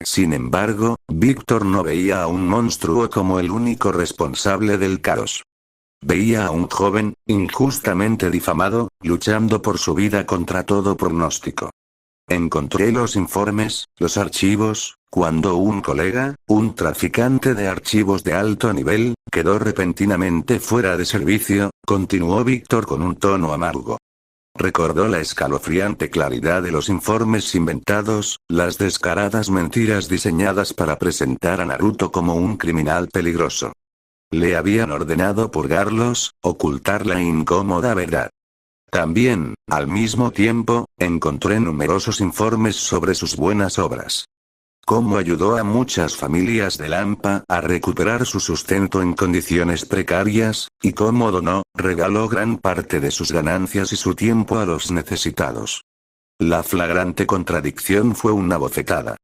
Sin embargo, Víctor no veía a un monstruo como el único responsable del caos. Veía a un joven, injustamente difamado, luchando por su vida contra todo pronóstico. Encontré los informes, los archivos, cuando un colega, un traficante de archivos de alto nivel, quedó repentinamente fuera de servicio, continuó Víctor con un tono amargo. Recordó la escalofriante claridad de los informes inventados, las descaradas mentiras diseñadas para presentar a Naruto como un criminal peligroso. Le habían ordenado purgarlos, ocultar la incómoda verdad. También, al mismo tiempo, encontré numerosos informes sobre sus buenas obras. Cómo ayudó a muchas familias de Lampa a recuperar su sustento en condiciones precarias, y cómo donó, regaló gran parte de sus ganancias y su tiempo a los necesitados. La flagrante contradicción fue una bofetada.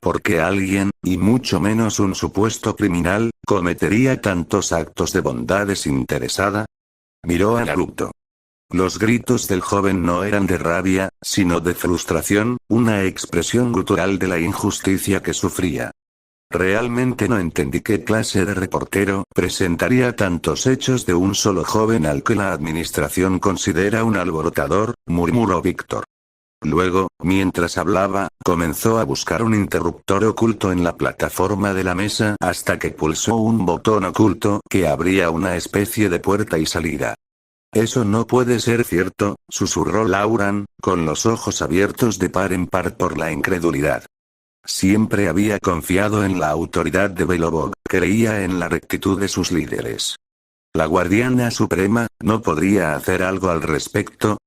Porque alguien, y mucho menos un supuesto criminal, cometería tantos actos de bondad desinteresada? Miró a Naruto. Los gritos del joven no eran de rabia, sino de frustración, una expresión gutural de la injusticia que sufría. Realmente no entendí qué clase de reportero presentaría tantos hechos de un solo joven al que la administración considera un alborotador, murmuró Víctor. Luego, mientras hablaba, comenzó a buscar un interruptor oculto en la plataforma de la mesa hasta que pulsó un botón oculto que abría una especie de puerta y salida. Eso no puede ser cierto, susurró Lauren, con los ojos abiertos de par en par por la incredulidad. Siempre había confiado en la autoridad de Belobog, creía en la rectitud de sus líderes. La Guardiana Suprema, ¿no podría hacer algo al respecto?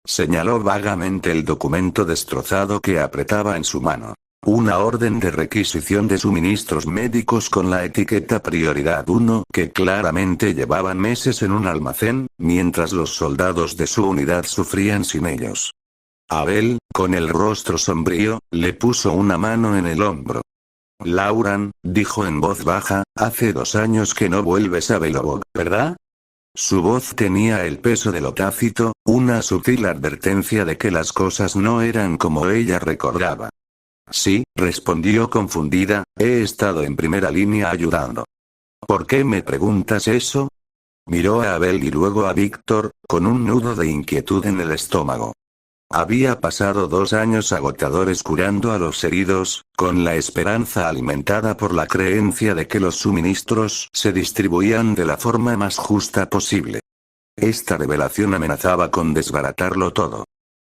Señaló vagamente el documento destrozado que apretaba en su mano. Una orden de requisición de suministros médicos con la etiqueta Prioridad 1 que claramente llevaban meses en un almacén, mientras los soldados de su unidad sufrían sin ellos. Abel, con el rostro sombrío, le puso una mano en el hombro. Lauren, dijo en voz baja, hace 2 años que no vuelves a Belobog, ¿verdad? Su voz tenía el peso de lo tácito, una sutil advertencia de que las cosas no eran como ella recordaba. Sí, respondió confundida, he estado en primera línea ayudando. ¿Por qué me preguntas eso? Miró a Abel y luego a Víctor, con un nudo de inquietud en el estómago. Había pasado 2 años agotadores curando a los heridos, con la esperanza alimentada por la creencia de que los suministros se distribuían de la forma más justa posible. Esta revelación amenazaba con desbaratarlo todo.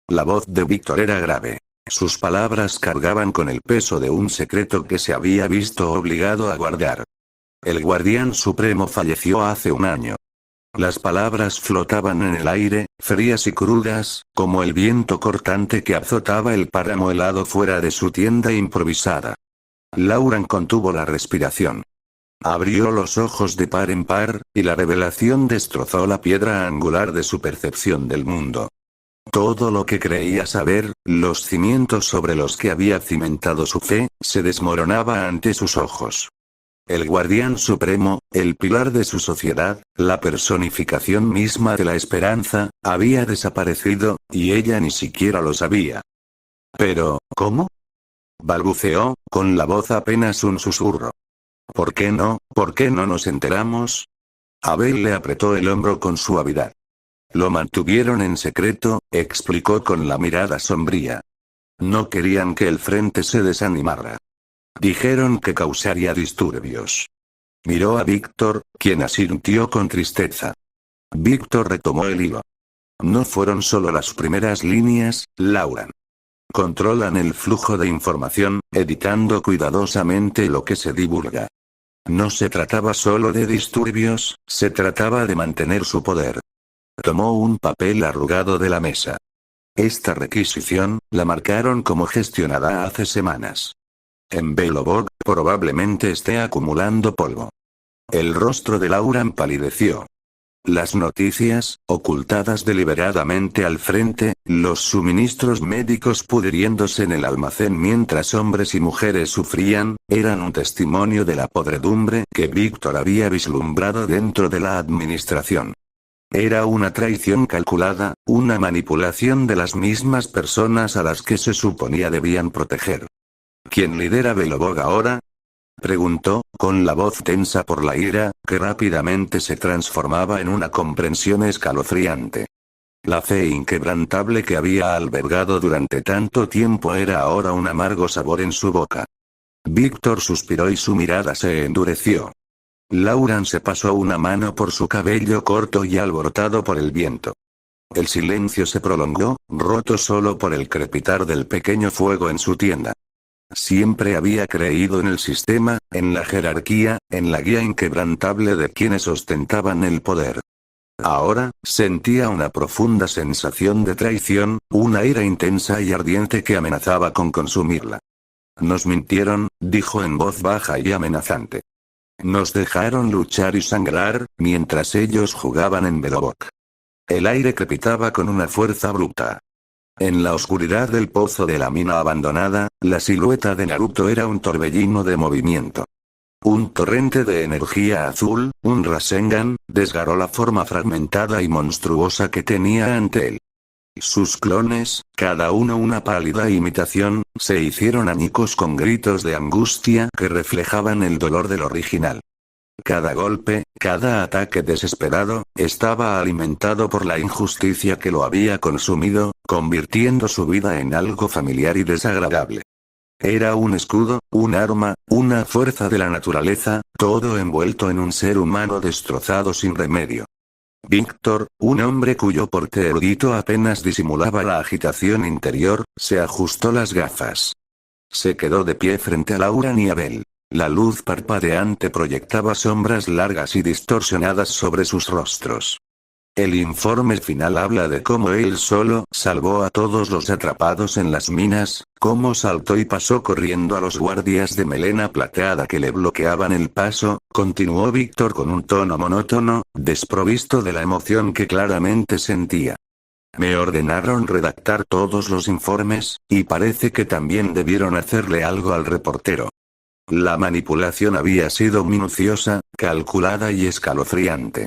La voz de Víctor era grave. Sus palabras cargaban con el peso de un secreto que se había visto obligado a guardar. El Guardián Supremo falleció hace 1 año. Las palabras flotaban en el aire, frías y crudas, como el viento cortante que azotaba el páramo helado fuera de su tienda improvisada. Lauren contuvo la respiración. Abrió los ojos de par en par, y la revelación destrozó la piedra angular de su percepción del mundo. Todo lo que creía saber, los cimientos sobre los que había cimentado su fe, se desmoronaba ante sus ojos. El Guardián Supremo, el pilar de su sociedad, la personificación misma de la esperanza, había desaparecido, y ella ni siquiera lo sabía. Pero, ¿cómo? Balbuceó, con la voz apenas un susurro. ¿Por qué no nos enteramos? Abel le apretó el hombro con suavidad. Lo mantuvieron en secreto, explicó con la mirada sombría. No querían que el frente se desanimara. Dijeron que causaría disturbios. Miró a Víctor, quien asintió con tristeza. Víctor retomó el hilo. No fueron solo las primeras líneas, Lauren. Controlan el flujo de información, editando cuidadosamente lo que se divulga. No se trataba solo de disturbios, se trataba de mantener su poder. Tomó un papel arrugado de la mesa. Esta requisición, la marcaron como gestionada hace semanas. En Belobog, probablemente esté acumulando polvo. El rostro de Lauren palideció. Las noticias, ocultadas deliberadamente al frente, los suministros médicos pudriéndose en el almacén mientras hombres y mujeres sufrían, eran un testimonio de la podredumbre que Víctor había vislumbrado dentro de la administración. Era una traición calculada, una manipulación de las mismas personas a las que se suponía debían proteger. ¿Quién lidera Belobog ahora? Preguntó, con la voz tensa por la ira, que rápidamente se transformaba en una comprensión escalofriante. La fe inquebrantable que había albergado durante tanto tiempo era ahora un amargo sabor en su boca. Víctor suspiró y su mirada se endureció. Lauren se pasó una mano por su cabello corto y alborotado por el viento. El silencio se prolongó, roto solo por el crepitar del pequeño fuego en su tienda. Siempre había creído en el sistema, en la jerarquía, en la guía inquebrantable de quienes ostentaban el poder. Ahora, sentía una profunda sensación de traición, una ira intensa y ardiente que amenazaba con consumirla. Nos mintieron, dijo en voz baja y amenazante. Nos dejaron luchar y sangrar, mientras ellos jugaban en Belobog. El aire crepitaba con una fuerza bruta. En la oscuridad del pozo de la mina abandonada, la silueta de Naruto era un torbellino de movimiento. Un torrente de energía azul, un Rasengan, desgarró la forma fragmentada y monstruosa que tenía ante él. Sus clones, cada uno una pálida imitación, se hicieron añicos con gritos de angustia que reflejaban el dolor del original. Cada golpe, cada ataque desesperado, estaba alimentado por la injusticia que lo había consumido, convirtiendo su vida en algo familiar y desagradable. Era un escudo, un arma, una fuerza de la naturaleza, todo envuelto en un ser humano destrozado sin remedio. Víctor, un hombre cuyo porte erudito apenas disimulaba la agitación interior, se ajustó las gafas. Se quedó de pie frente a Lauren y Abel. La luz parpadeante proyectaba sombras largas y distorsionadas sobre sus rostros. El informe final habla de cómo él solo salvó a todos los atrapados en las minas, cómo saltó y pasó corriendo a los guardias de melena plateada que le bloqueaban el paso, continuó Víctor con un tono monótono, desprovisto de la emoción que claramente sentía. Me ordenaron redactar todos los informes, y parece que también debieron hacerle algo al reportero. La manipulación había sido minuciosa, calculada y escalofriante.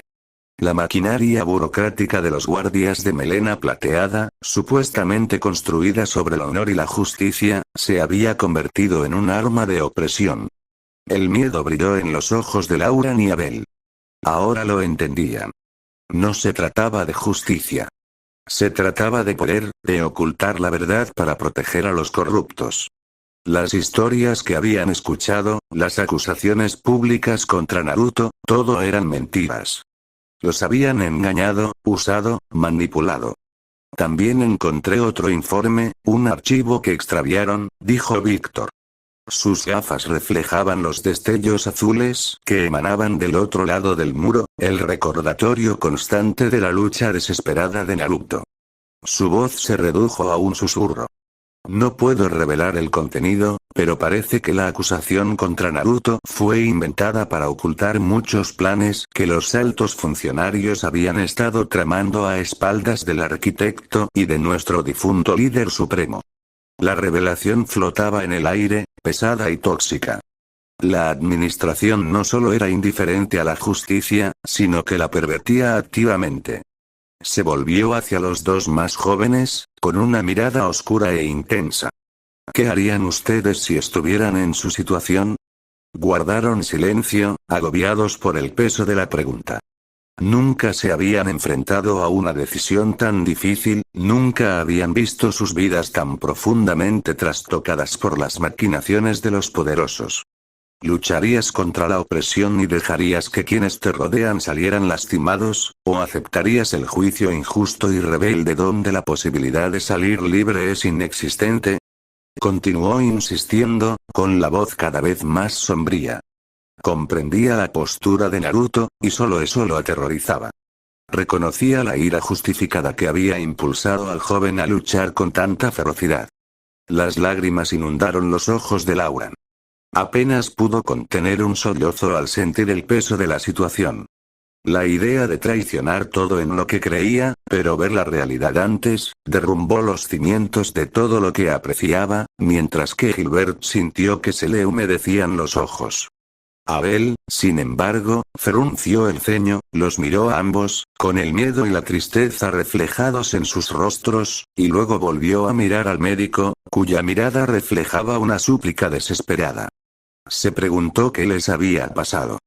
La maquinaria burocrática de los guardias de melena plateada, supuestamente construida sobre el honor y la justicia, se había convertido en un arma de opresión. El miedo brilló en los ojos de Laura y Abel. Ahora lo entendían. No se trataba de justicia. Se trataba de poder, de ocultar la verdad para proteger a los corruptos. Las historias que habían escuchado, las acusaciones públicas contra Naruto, todo eran mentiras. Los habían engañado, usado, manipulado. También encontré otro informe, un archivo que extraviaron, dijo Víctor. Sus gafas reflejaban los destellos azules que emanaban del otro lado del muro, el recordatorio constante de la lucha desesperada de Naruto. Su voz se redujo a un susurro. No puedo revelar el contenido, pero parece que la acusación contra Naruto fue inventada para ocultar muchos planes que los altos funcionarios habían estado tramando a espaldas del arquitecto y de nuestro difunto líder supremo. La revelación flotaba en el aire, pesada y tóxica. La administración no solo era indiferente a la justicia, sino que la pervertía activamente. Se volvió hacia los dos más jóvenes, con una mirada oscura e intensa. ¿Qué harían ustedes si estuvieran en su situación? Guardaron silencio, agobiados por el peso de la pregunta. Nunca se habían enfrentado a una decisión tan difícil, nunca habían visto sus vidas tan profundamente trastocadas por las maquinaciones de los poderosos. ¿Lucharías contra la opresión y dejarías que quienes te rodean salieran lastimados, o aceptarías el juicio injusto y rebelde donde la posibilidad de salir libre es inexistente? Continuó insistiendo, con la voz cada vez más sombría. Comprendía la postura de Naruto, y solo eso lo aterrorizaba. Reconocía la ira justificada que había impulsado al joven a luchar con tanta ferocidad. Las lágrimas inundaron los ojos de Laura. Apenas pudo contener un sollozo al sentir el peso de la situación. La idea de traicionar todo en lo que creía, pero ver la realidad antes, derrumbó los cimientos de todo lo que apreciaba, mientras que Gilbert sintió que se le humedecían los ojos. Abel, sin embargo, frunció el ceño, los miró a ambos, con el miedo y la tristeza reflejados en sus rostros, y luego volvió a mirar al médico, cuya mirada reflejaba una súplica desesperada. Se preguntó qué les había pasado.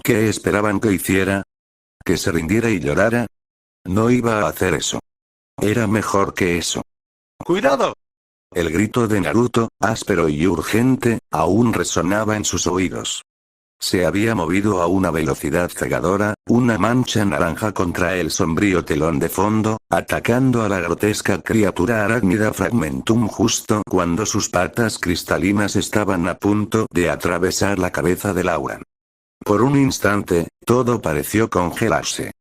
¿Qué esperaban que hiciera? ¿Que se rindiera y llorara? No iba a hacer eso. Era mejor que eso. ¡Cuidado! El grito de Naruto, áspero y urgente, aún resonaba en sus oídos. Se había movido a una velocidad cegadora, una mancha naranja contra el sombrío telón de fondo, atacando a la grotesca criatura arácnida Fragmentum justo cuando sus patas cristalinas estaban a punto de atravesar la cabeza de Laura. Por un instante, todo pareció congelarse.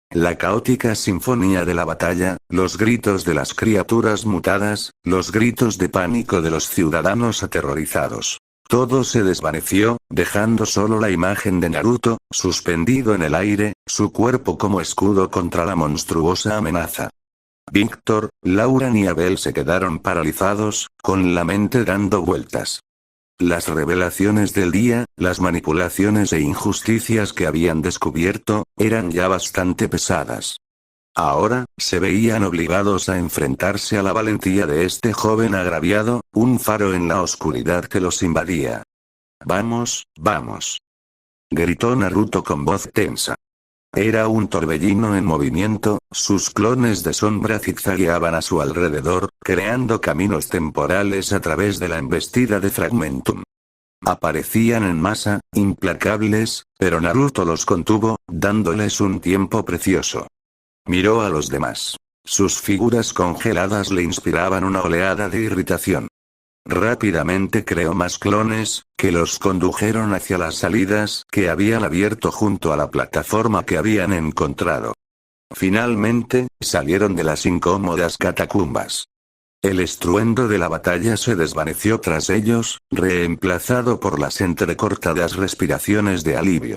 La caótica sinfonía de la batalla, los gritos de las criaturas mutadas, los gritos de pánico de los ciudadanos aterrorizados. Todo se desvaneció, dejando solo la imagen de Naruto, suspendido en el aire, su cuerpo como escudo contra la monstruosa amenaza. Víctor, Laura y Abel se quedaron paralizados, con la mente dando vueltas. Las revelaciones del día, las manipulaciones e injusticias que habían descubierto, eran ya bastante pesadas. Ahora, se veían obligados a enfrentarse a la valentía de este joven agraviado, un faro en la oscuridad que los invadía. «Vamos, vamos», gritó Naruto con voz tensa. Era un torbellino en movimiento, sus clones de sombra zigzagueaban a su alrededor, creando caminos temporales a través de la embestida de Fragmentum. Aparecían en masa, implacables, pero Naruto los contuvo, dándoles un tiempo precioso. Miró a los demás. Sus figuras congeladas le inspiraban una oleada de irritación. Rápidamente creó más clones, que los condujeron hacia las salidas que habían abierto junto a la plataforma que habían encontrado. Finalmente, salieron de las incómodas catacumbas. El estruendo de la batalla se desvaneció tras ellos, reemplazado por las entrecortadas respiraciones de alivio.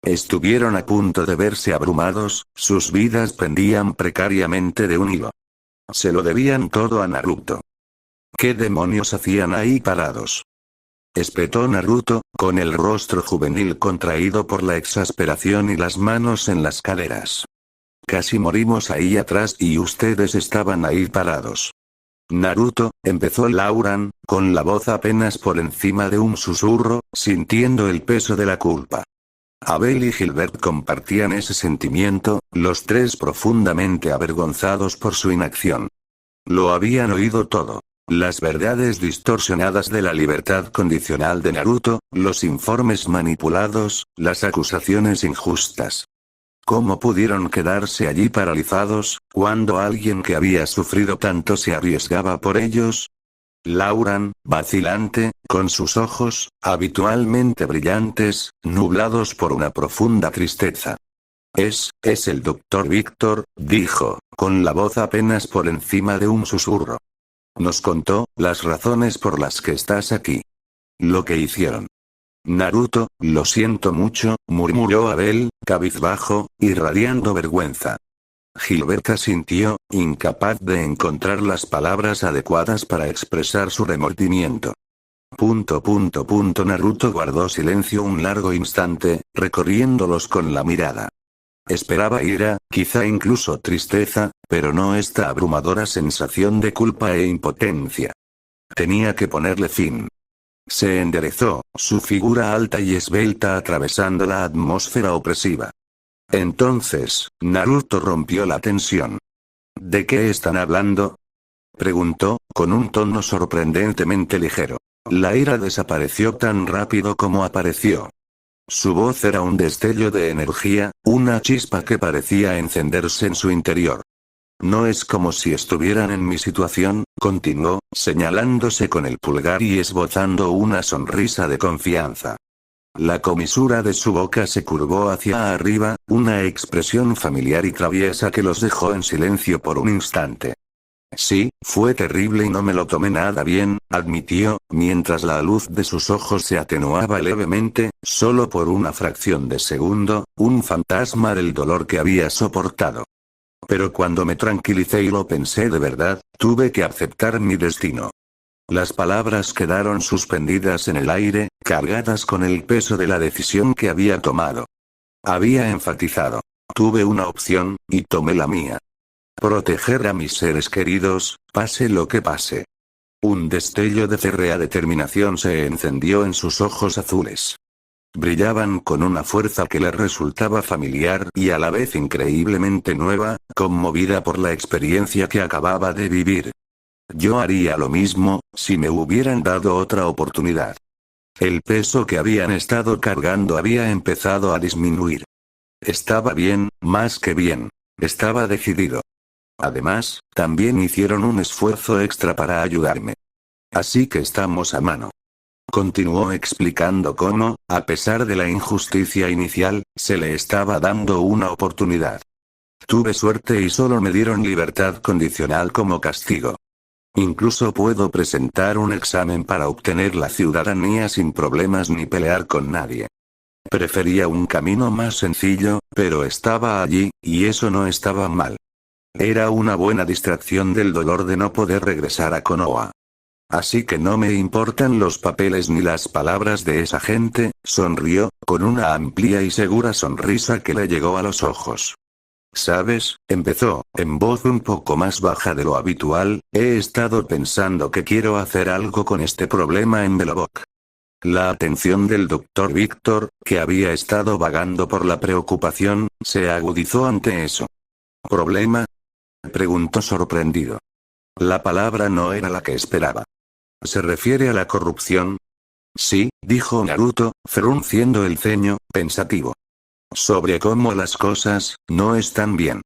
Estuvieron a punto de verse abrumados, sus vidas pendían precariamente de un hilo. Se lo debían todo a Naruto. ¿Qué demonios hacían ahí parados? Espetó Naruto, con el rostro juvenil contraído por la exasperación y las manos en las caderas. Casi morimos ahí atrás y ustedes estaban ahí parados. Naruto, empezó Lauran, con la voz apenas por encima de un susurro, sintiendo el peso de la culpa. Abel y Gilbert compartían ese sentimiento, los tres profundamente avergonzados por su inacción. Lo habían oído todo. Las verdades distorsionadas de la libertad condicional de Naruto, los informes manipulados, las acusaciones injustas. ¿Cómo pudieron quedarse allí paralizados, cuando alguien que había sufrido tanto se arriesgaba por ellos? Lauran, vacilante, con sus ojos, habitualmente brillantes, nublados por una profunda tristeza. Es el doctor Víctor, dijo, con la voz apenas por encima de un susurro. Nos contó las razones por las que estás aquí. Lo que hicieron. Naruto, lo siento mucho, murmuró Abel, cabizbajo, irradiando vergüenza. Gilbert asintió, incapaz de encontrar las palabras adecuadas para expresar su remordimiento. Naruto guardó silencio un largo instante, recorriéndolos con la mirada. Esperaba ira, quizá incluso tristeza, pero no esta abrumadora sensación de culpa e impotencia. Tenía que ponerle fin. Se enderezó, su figura alta y esbelta atravesando la atmósfera opresiva. Entonces, Naruto rompió la tensión. ¿De qué están hablando?, preguntó, con un tono sorprendentemente ligero. La ira desapareció tan rápido como apareció. Su voz era un destello de energía, una chispa que parecía encenderse en su interior. No es como si estuvieran en mi situación, continuó, señalándose con el pulgar y esbozando una sonrisa de confianza. La comisura de su boca se curvó hacia arriba, una expresión familiar y traviesa que los dejó en silencio por un instante. Sí, fue terrible y no me lo tomé nada bien, admitió, mientras la luz de sus ojos se atenuaba levemente, solo por una fracción de segundo, un fantasma del dolor que había soportado. Pero cuando me tranquilicé y lo pensé de verdad, tuve que aceptar mi destino. Las palabras quedaron suspendidas en el aire, cargadas con el peso de la decisión que había tomado. Había enfatizado. Tuve una opción, y tomé la mía. Proteger a mis seres queridos, pase lo que pase. Un destello de férrea determinación se encendió en sus ojos azules. Brillaban con una fuerza que le resultaba familiar y a la vez increíblemente nueva, conmovida por la experiencia que acababa de vivir. Yo haría lo mismo, si me hubieran dado otra oportunidad. El peso que habían estado cargando había empezado a disminuir. Estaba bien, más que bien. Estaba decidido. Además, también hicieron un esfuerzo extra para ayudarme. Así que estamos a mano. Continuó explicando cómo, a pesar de la injusticia inicial, se le estaba dando una oportunidad. Tuve suerte y solo me dieron libertad condicional como castigo. Incluso puedo presentar un examen para obtener la ciudadanía sin problemas ni pelear con nadie. Prefería un camino más sencillo, pero estaba allí, y eso no estaba mal. Era una buena distracción del dolor de no poder regresar a Konoha. Así que no me importan los papeles ni las palabras de esa gente, sonrió, con una amplia y segura sonrisa que le llegó a los ojos. ¿Sabes?, empezó, en voz un poco más baja de lo habitual, he estado pensando que quiero hacer algo con este problema en Belobok. La atención del doctor Víctor, que había estado vagando por la preocupación, se agudizó ante eso. ¿Problema?, preguntó sorprendido. La palabra no era la que esperaba. ¿Se refiere a la corrupción? Sí, dijo Naruto, frunciendo el ceño, pensativo. Sobre cómo las cosas no están bien.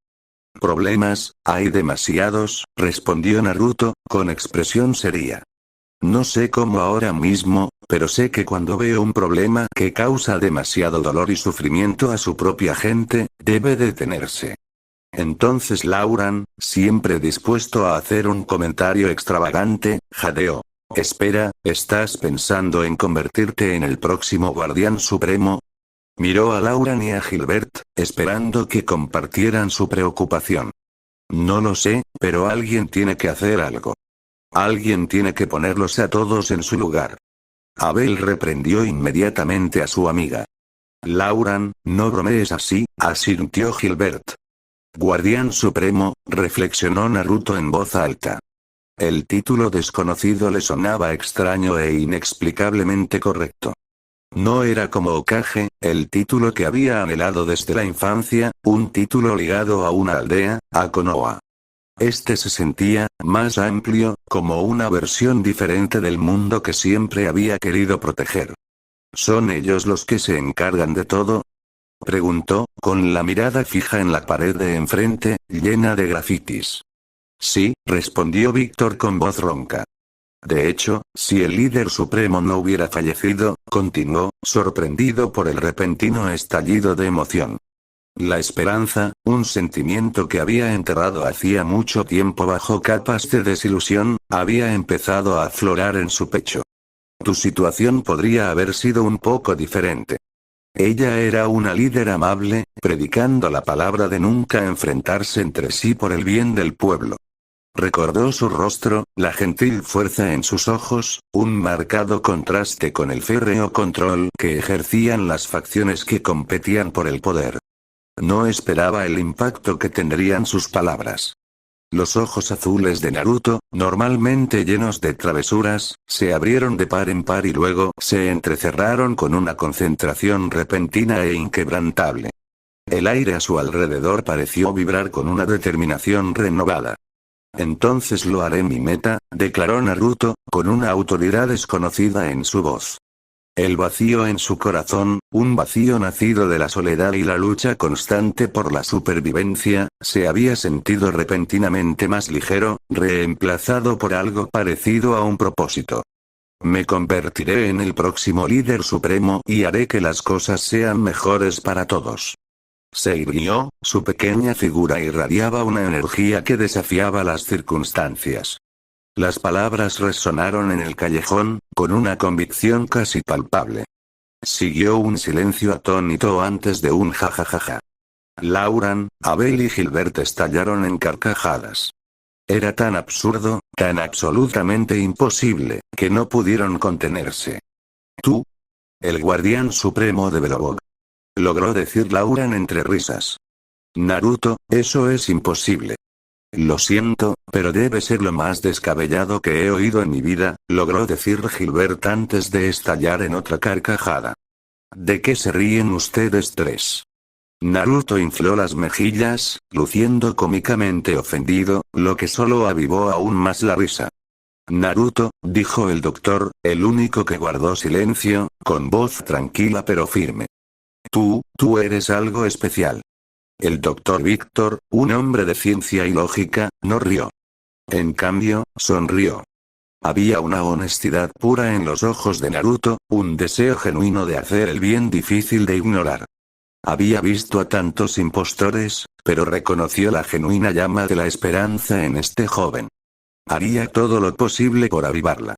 Problemas, hay demasiados, respondió Naruto, con expresión seria. No sé cómo ahora mismo, pero sé que cuando veo un problema que causa demasiado dolor y sufrimiento a su propia gente, debe detenerse. Entonces Lauran, siempre dispuesto a hacer un comentario extravagante, jadeó. Espera, ¿estás pensando en convertirte en el próximo guardián supremo? Miró a Lauran y a Gilbert, esperando que compartieran su preocupación. No lo sé, pero alguien tiene que hacer algo. Alguien tiene que ponerlos a todos en su lugar. Abel reprendió inmediatamente a su amiga. Lauran, no bromees así, asintió Gilbert. Guardián Supremo, reflexionó Naruto en voz alta. El título desconocido le sonaba extraño e inexplicablemente correcto. No era como Hokage, el título que había anhelado desde la infancia, un título ligado a una aldea, a Konoha. Este se sentía, más amplio, como una versión diferente del mundo que siempre había querido proteger. ¿Son ellos los que se encargan de todo? Preguntó, con la mirada fija en la pared de enfrente, llena de grafitis. Sí, respondió Víctor con voz ronca. De hecho, si el líder supremo no hubiera fallecido, continuó, sorprendido por el repentino estallido de emoción. La esperanza, un sentimiento que había enterrado hacía mucho tiempo bajo capas de desilusión, había empezado a aflorar en su pecho. Tu situación podría haber sido un poco diferente. Ella era una líder amable, predicando la palabra de nunca enfrentarse entre sí por el bien del pueblo. Recordó su rostro, la gentil fuerza en sus ojos, un marcado contraste con el férreo control que ejercían las facciones que competían por el poder. No esperaba el impacto que tendrían sus palabras. Los ojos azules de Naruto, normalmente llenos de travesuras, se abrieron de par en par y luego se entrecerraron con una concentración repentina e inquebrantable. El aire a su alrededor pareció vibrar con una determinación renovada. Entonces lo haré mi meta, declaró Naruto, con una autoridad desconocida en su voz. El vacío en su corazón, un vacío nacido de la soledad y la lucha constante por la supervivencia, se había sentido repentinamente más ligero, reemplazado por algo parecido a un propósito. Me convertiré en el próximo líder supremo y haré que las cosas sean mejores para todos. Se irguió, su pequeña figura irradiaba una energía que desafiaba las circunstancias. Las palabras resonaron en el callejón, con una convicción casi palpable. Siguió un silencio atónito antes de un jajajaja. Lauran, Abel y Gilbert estallaron en carcajadas. Era tan absurdo, tan absolutamente imposible, que no pudieron contenerse. ¿Tú? El guardián supremo de Belobog. Logró decir Lauran entre risas. Naruto, eso es imposible. Lo siento, pero debe ser lo más descabellado que he oído en mi vida, logró decir Gilbert antes de estallar en otra carcajada. ¿De qué se ríen ustedes tres? Naruto infló las mejillas, luciendo cómicamente ofendido, lo que solo avivó aún más la risa. Naruto, dijo el doctor, el único que guardó silencio, con voz tranquila pero firme. Tú eres algo especial. El doctor Víctor, un hombre de ciencia y lógica, no rió. En cambio, sonrió. Había una honestidad pura en los ojos de Naruto, un deseo genuino de hacer el bien difícil de ignorar. Había visto a tantos impostores, pero reconoció la genuina llama de la esperanza en este joven. Haría todo lo posible por avivarla.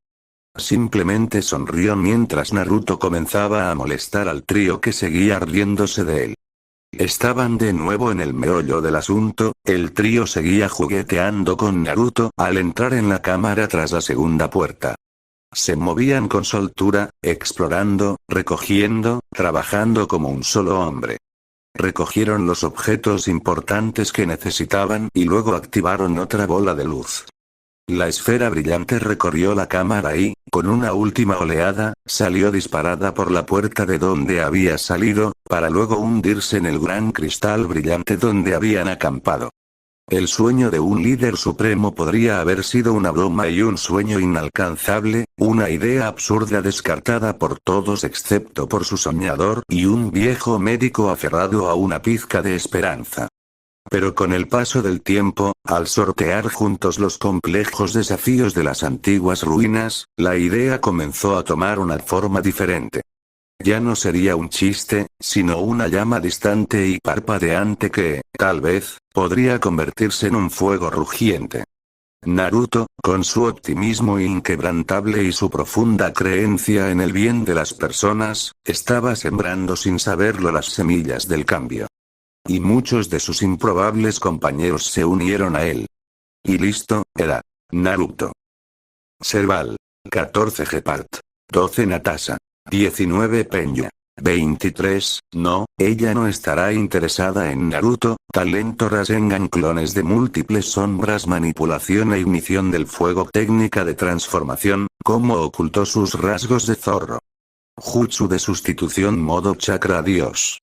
Simplemente sonrió mientras Naruto comenzaba a molestar al trío que seguía riéndose de él. Estaban de nuevo en el meollo del asunto, el trío seguía jugueteando con Naruto al entrar en la cámara tras la segunda puerta. Se movían con soltura, explorando, recogiendo, trabajando como un solo hombre. Recogieron los objetos importantes que necesitaban y luego activaron otra bola de luz. La esfera brillante recorrió la cámara y, con una última oleada, salió disparada por la puerta de donde había salido, para luego hundirse en el gran cristal brillante donde habían acampado. El sueño de un líder supremo podría haber sido una broma y un sueño inalcanzable, una idea absurda descartada por todos excepto por su soñador y un viejo médico aferrado a una pizca de esperanza. Pero con el paso del tiempo, al sortear juntos los complejos desafíos de las antiguas ruinas, la idea comenzó a tomar una forma diferente. Ya no sería un chiste, sino una llama distante y parpadeante que, tal vez, podría convertirse en un fuego rugiente. Naruto, con su optimismo inquebrantable y su profunda creencia en el bien de las personas, estaba sembrando sin saberlo las semillas del cambio. Y muchos de sus improbables compañeros se unieron a él. Y listo, era Naruto. Serval. 14 Gepard. 12 Natasha. 19 Peña. 23, no, ella no estará interesada en Naruto, talento Rasengan, clones de múltiples sombras, manipulación e ignición del fuego, técnica de transformación, cómo ocultó sus rasgos de zorro. Jutsu de sustitución, modo chakra dios.